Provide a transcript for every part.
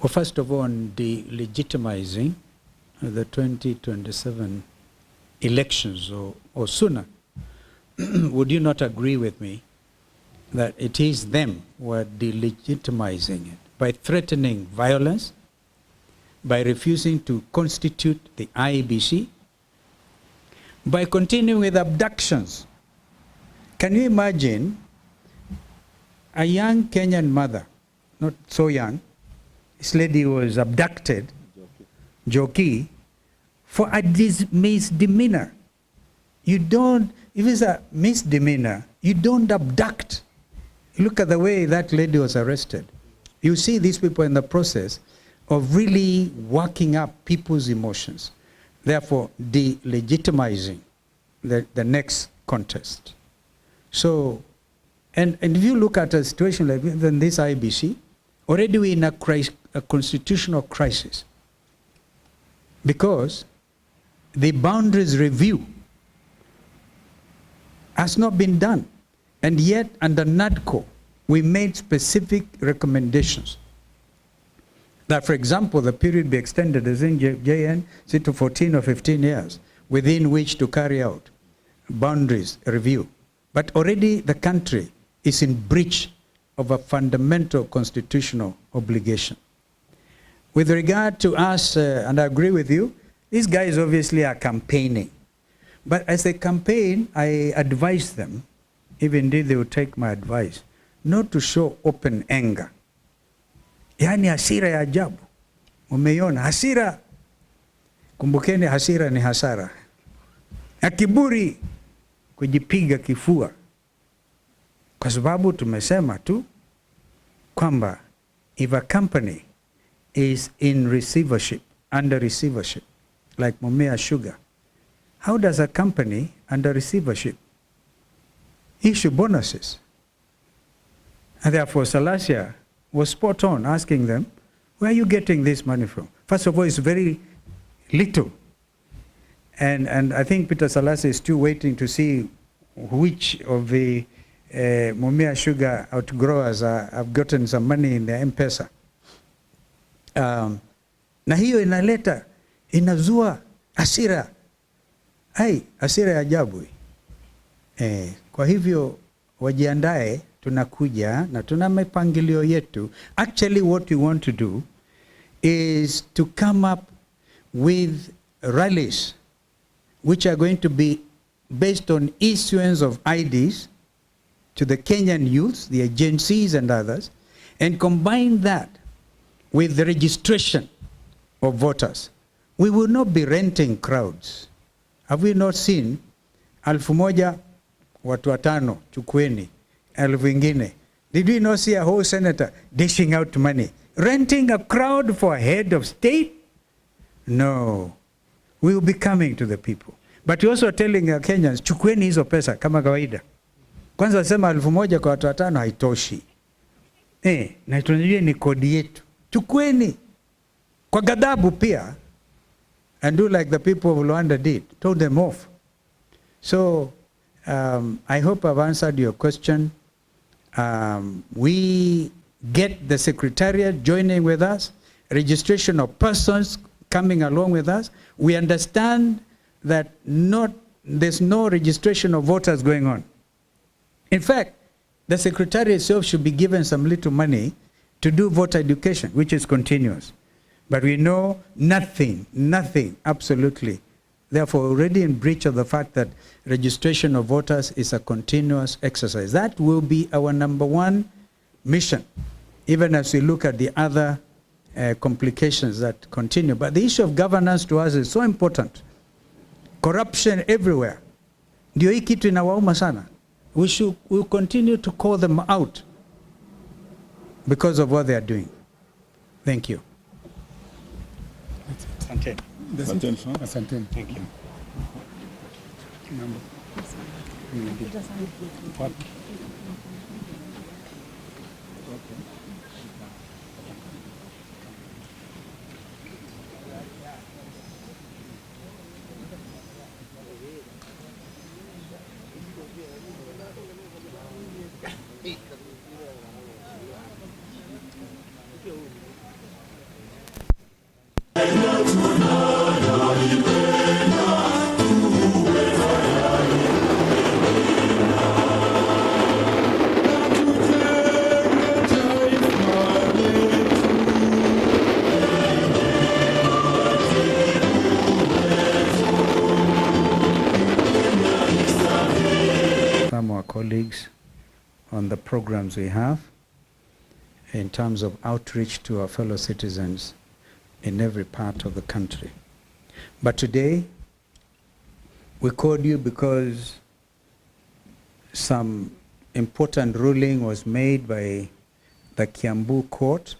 Well, first of all, on delegitimizing the 2027 elections or sooner, would you not agree with me that it is them who are delegitimizing it by threatening violence, by refusing to constitute the IEBC, by continuing with abductions? Can you imagine a young Kenyan mother, not so young, this lady was abducted, Joki, for a misdemeanor. You don't, if it's a misdemeanor, you don't abduct. You look at the way that lady was arrested. You see these people in the process of really working up people's emotions, therefore delegitimizing the next contest. So, and if you look at a situation like this IEBC, already we're in a constitutional crisis because the boundaries review has not been done. And yet under NADCO, we made specific recommendations that, for example, the period be extended as in JN to 14 or 15 years within which to carry out boundaries review. But already the country is in breach of a fundamental constitutional obligation. With regard to us, and I agree with you, these guys obviously are campaigning. But as they campaign, I advise them, if indeed they will take my advice, not to show open anger. Yani hasira ya ajabu. Umeiona hasira. Kumbukeni hasira ni hasara. Na kiburi kujipiga kifua. Kwa sababu tumesema tu kwamba if a company is in receivership, under receivership, like Mumia Sugar, how does a company under receivership issue bonuses? And therefore Salasia was spot on asking them, where are you getting this money from? First of all, it's very little. And I think Peter Salasia is still waiting to see which of the Mumia Sugar outgrowers have gotten some money in their M-Pesa. Na hiyo inaleta, inazua hasira. Hasira ya ajabu. Kwa hivyo wajiandae, tunakuja na tuna mipangilio yetu. Actually what we want to do is to come up with rallies which are going to be based on issuance of IDs to the Kenyan youths, the agencies and others, and combine that with the registration of voters. We will not be renting crowds. Have we not seen 1,000 watu watano chukueni, 1,000 ingine? Did we not see a whole senator dishing out money? Renting a crowd for a head of state? No. We will be coming to the people. But we also telling our Kenyans, chukueni hizo pesa kama kawaida. Kwanza sema 1,000 kwa watu watano haitoshi. Na tunajua ni kodi yetu. Chukueni. Kwa ghadhabu pia. And do like the people of Luanda did. Told them off. So, I hope I've answered your question. We get the Secretariat joining with us. Registration of persons coming along with us. We understand that there's no registration of voters going on. In fact, the Secretariat itself should be given some little money to do voter education, which is continuous. But we know nothing, absolutely. Therefore, already in breach of the fact that registration of voters is a continuous exercise. That will be our #1 mission, even as we look at the other complications that continue. But the issue of governance to us is so important. Corruption everywhere. Ndio hii kitu inawauma sana. We'll continue to call them out because of what they are doing. Thank you. Asante. Asante. Thank you. programs we have in terms of outreach to our fellow citizens in every part of the country. But today, we called you because some important ruling was made by the Kiambu court,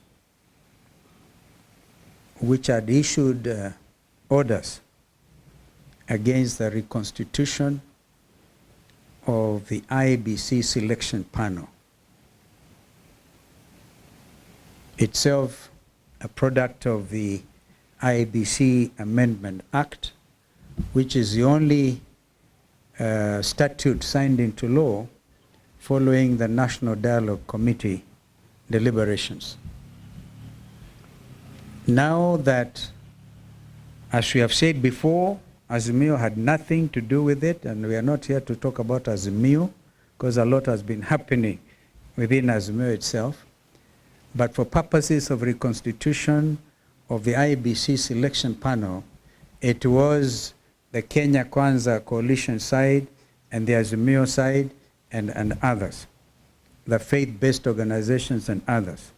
which had issued orders against the reconstitution of the IEBC selection panel, itself a product of the IEBC Amendment Act, which is the only statute signed into law following the National Dialogue Committee deliberations. Now that, as we have said before, Azimio had nothing to do with it, and we are not here to talk about Azimio because a lot has been happening within Azimio itself. But for purposes of reconstitution of the IEBC selection panel, it was the Kenya Kwanza coalition side and the Azimio side and others, the faith-based organizations and others.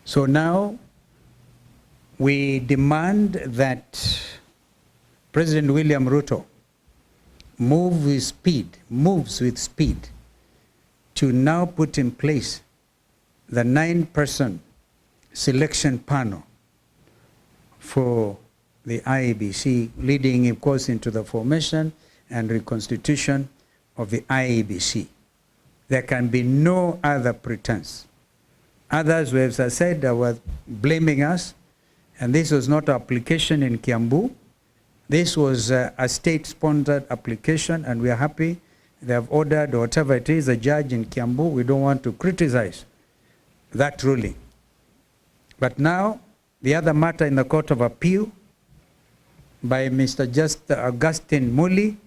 So now we demand that President William Ruto moves with speed to now put in place the 9-person selection panel for the IEBC, leading, of course, into the formation and reconstitution of the IEBC. There can be no other pretense. Others, as I said, were blaming us, and this was not an application in Kiambu. This was a state-sponsored application, and we are happy they have ordered, or whatever it is, a judge in Kiambu. We don't want to criticize that ruling. But now, the other matter in the Court of Appeal by Mr. Augustine Muli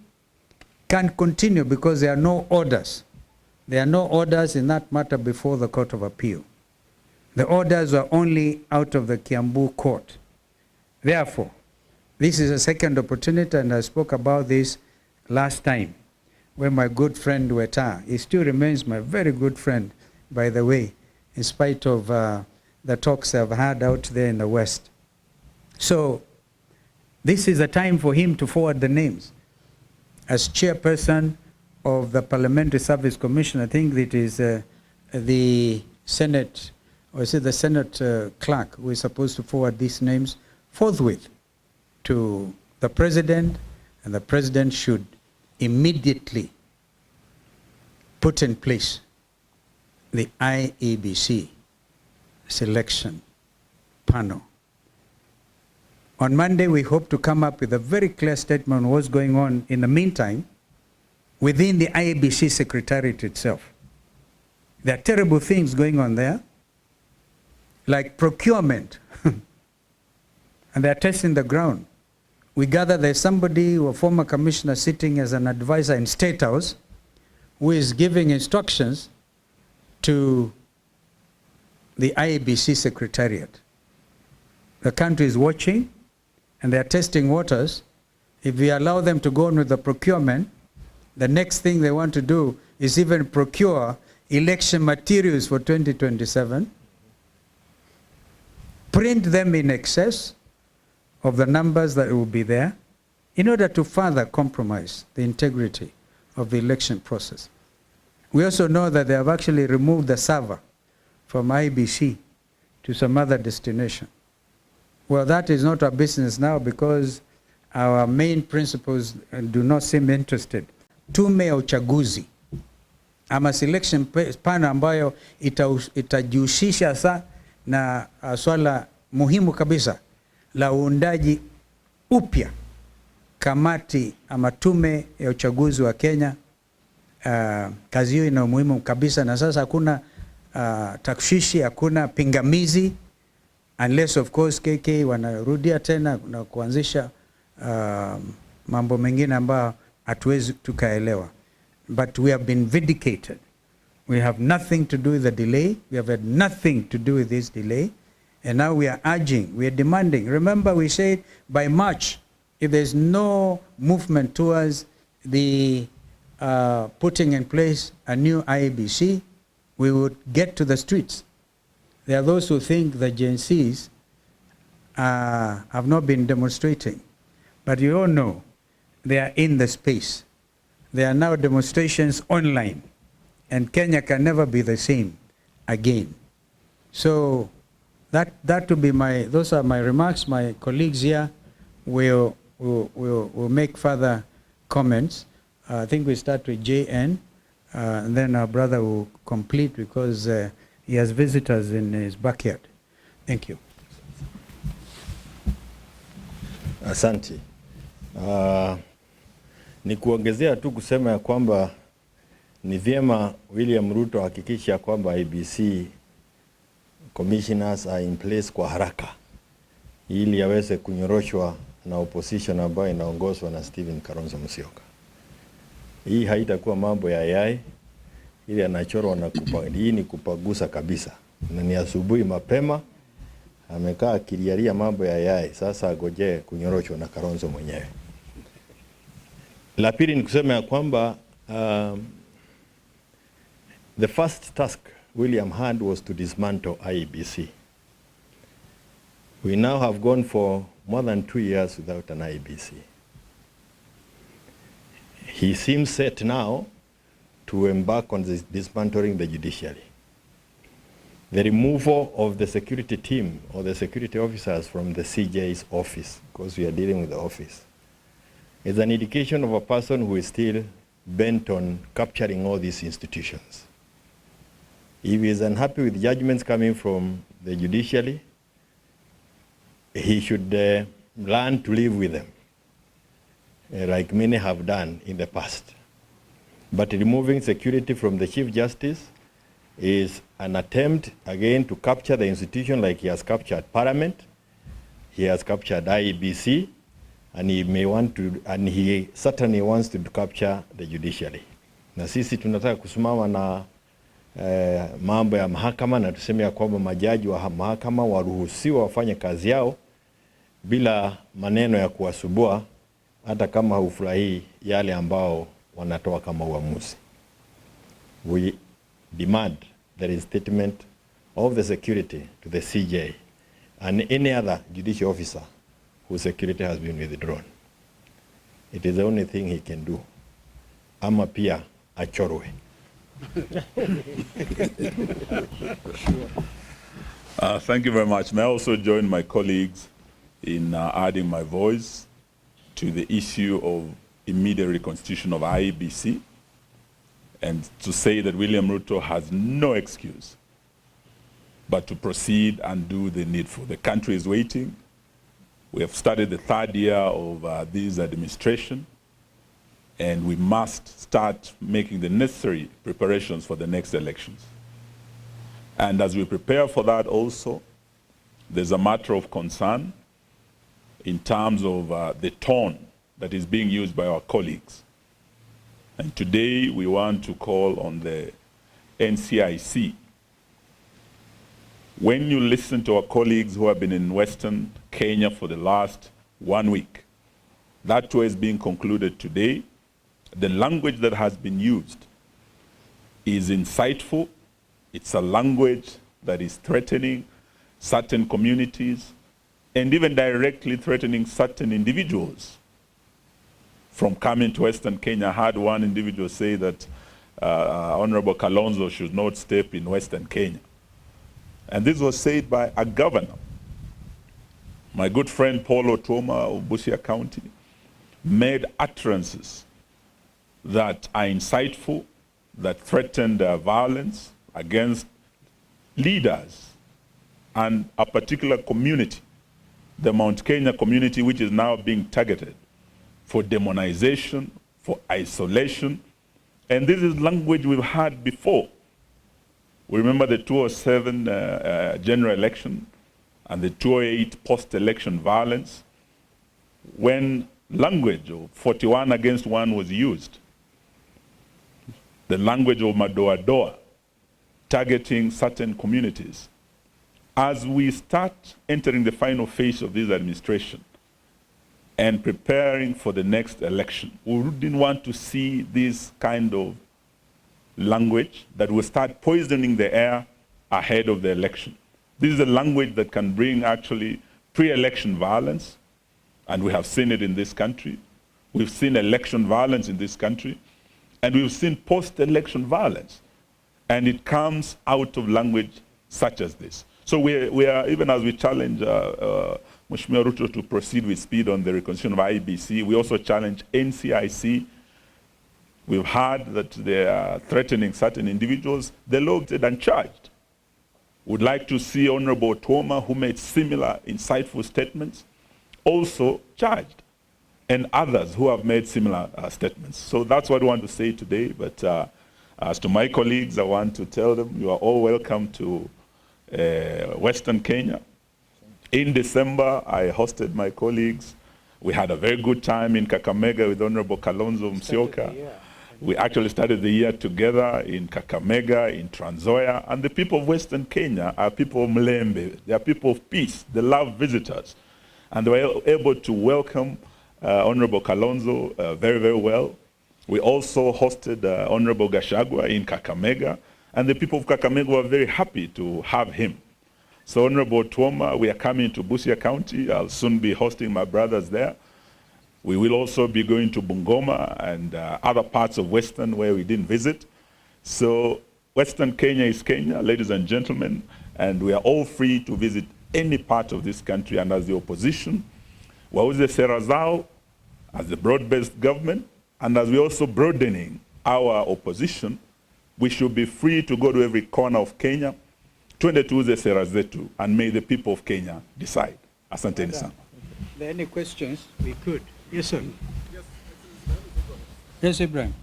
can continue because there are no orders. There are no orders in that matter before the Court of Appeal. The orders were only out of the Kiambu court. Therefore, this is a second opportunity, and I spoke about this last time when my good friend Weta, he still remains my very good friend, by the way, in spite of the talks I've had out there in the West. So this is a time for him to forward the names. As chairperson of the Parliamentary Service Commission, I think it is the Senate, or is it the Senate clerk who is supposed to forward these names forthwith to the President, and the President should immediately put in place the IEBC selection panel. On Monday, we hope to come up with a very clear statement on what's going on in the meantime within the IEBC Secretariat itself. There are terrible things going on there, like procurement, and they're testing the ground. We gather there's somebody, a former commissioner sitting as an advisor in State House, who is giving instructions to the IEBC Secretariat. The country is watching, and they are testing waters. If we allow them to go on with the procurement, the next thing they want to do is even procure election materials for 2027, print them in excess of the numbers that will be there, in order to further compromise the integrity of the election process. We also know that they have actually removed the server from IEBC to some other destination. Well, that is not our business now, because our main principles do not seem interested. Tume ya uchaguzi ama selection panel ambayo itajihusisha sa na swala muhimu kabisa la uundaji upya kamati ama tume ya uchaguzi wa Kenya. Kazi hiyo ina umuhimu kabisa, na sasa hakuna takshishi, hakuna pingamizi, unless of course KK wanarudia tena na kuanzisha mambo mengine ambayo hatuwezi tukaelewa. But we have been vindicated. We have nothing to do with the delay. We have had nothing to do with this delay. And now we are urging, we are demanding. Remember, we said by March, if there's no movement towards the putting in place a new IEBC, we would get to the streets. There are those who think the Gen Zs have not been demonstrating, but you all know they are in the space. There are now demonstrations online, and Kenya can never be the same again. So that would be those are my remarks. My colleagues here will make further comments. I think we start with JN, and then our brother will complete because he has visitors in his backyard. Thank you. Asante. Ni kuongezea tu kusema ya kwamba ni vyema William Ruto hakikisha kwamba IEBC commissioners are in place kwa haraka ili yaweze kunyoroshwa na opposition ambayo inaongozwa na Stephen Kalonzo Musyoka. Hii haitakuwa mambo ya yai ili anachorwa na hii ni kupagusa kabisa. Na ni asubuhi mapema amekaa akilialia mambo ya yai, sasa agoje kunyoroshwa na Kalonzo mwenyewe. La pili ni kusema ya kwamba the first task William had was to dismantle IEBC. We now have gone for more than 2 years without an IEBC. He seems set now to embark on this dismantling the judiciary. The removal of the security team or the security officers from the CJ's office, because we are dealing with the office, is an indication of a person who is still bent on capturing all these institutions. If he is unhappy with judgments coming from the judiciary, he should learn to live with them, like many have done in the past. But removing security from the Chief Justice is an attempt, again, to capture the institution like he has captured Parliament, he has captured IEBC, and he certainly wants to capture the judiciary. Na sisi tunataka kusimama na mambo ya mahakama na tuseme ya kwamba majaji wa mahakama waruhusiwa wafanye kazi yao bila maneno ya kuwasubua hata kama haufurahii yale ambao wanatoa kama uamuzi. We demand the reinstatement of the security to the CJ and any other judicial officer whose security has been withdrawn. It is the only thing he can do. Ama pia achorwe. Thank you very much. May I also join my colleagues in adding my voice to the issue of immediate reconstitution of IEBC, and to say that William Ruto has no excuse but to proceed and do the needful. The country is waiting. We have started the 3rd year of this administration, and we must start making the necessary preparations for the next elections. And as we prepare for that also, there's a matter of concern in terms of the tone that is being used by our colleagues. And today we want to call on the NCIC. When you listen to our colleagues who have been in Western Kenya for the last 1 week, that tour is being concluded today. The language that has been used is insightful. It's a language that is threatening certain communities and even directly threatening certain individuals. From coming to Western Kenya, I heard one individual say that Honorable Kalonzo should not step in Western Kenya. And this was said by a governor. My good friend Paul Otoma of Busia County made utterances that are insightful, that threatened violence against leaders and a particular community, the Mount Kenya community, which is now being targeted for demonization, for isolation. And this is language we've had before. We remember the 2007 general election and the 2008 post-election violence, when language of 41 against 1 was used. The language of madoa-doa, targeting certain communities. As we start entering the final phase of this administration, and preparing for the next election. We didn't want to see this kind of language that will start poisoning the air ahead of the election. This is a language that can bring actually pre-election violence, and we have seen it in this country. We've seen election violence in this country, and we've seen post-election violence. And it comes out of language such as this. So we are, even as we challenge Mheshimiwa RUTO to proceed with speed on the reconstitution of IEBC, we also challenge NCIC. We've heard that they are threatening certain individuals. The law is uncharged. Would like to see Honorable Tuoma, who made similar insightful statements, also charged, and others who have made similar statements. So that's what I want to say today. But as to my colleagues, I want to tell them you are all welcome to Western Kenya. In December, I hosted my colleagues. We had a very good time in Kakamega with Honorable Kalonzo Musyoka. We actually started the year together in Kakamega, in Trans Nzoia, and the people of Western Kenya are people of Mlembe. They are people of peace. They love visitors. And they were able to welcome Honorable Kalonzo very, very well. We also hosted Honorable Gachagua in Kakamega, and the people of Kakamega were very happy to have him. So Honorable Tuoma, we are coming to Busia County. I'll soon be hosting my brothers there. We will also be going to Bungoma and other parts of Western where we didn't visit. So Western Kenya is Kenya, ladies and gentlemen, and we are all free to visit any part of this country. And as the opposition, wauze sera zao as the broad-based government, and as we're also broadening our opposition, we should be free to go to every corner of Kenya, twende tuuze sera zetu, and may the people of Kenya decide. Asanteni sana. Are there any questions? We could. Yes, sir. Yes, Ibrahim.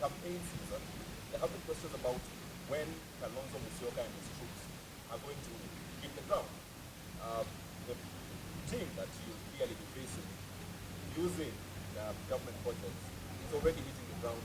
Campaign season, there have been questions about when Kalonzo Musyoka and his troops are going to hit the ground. The team that you clearly be facing using government budgets is already hitting the ground.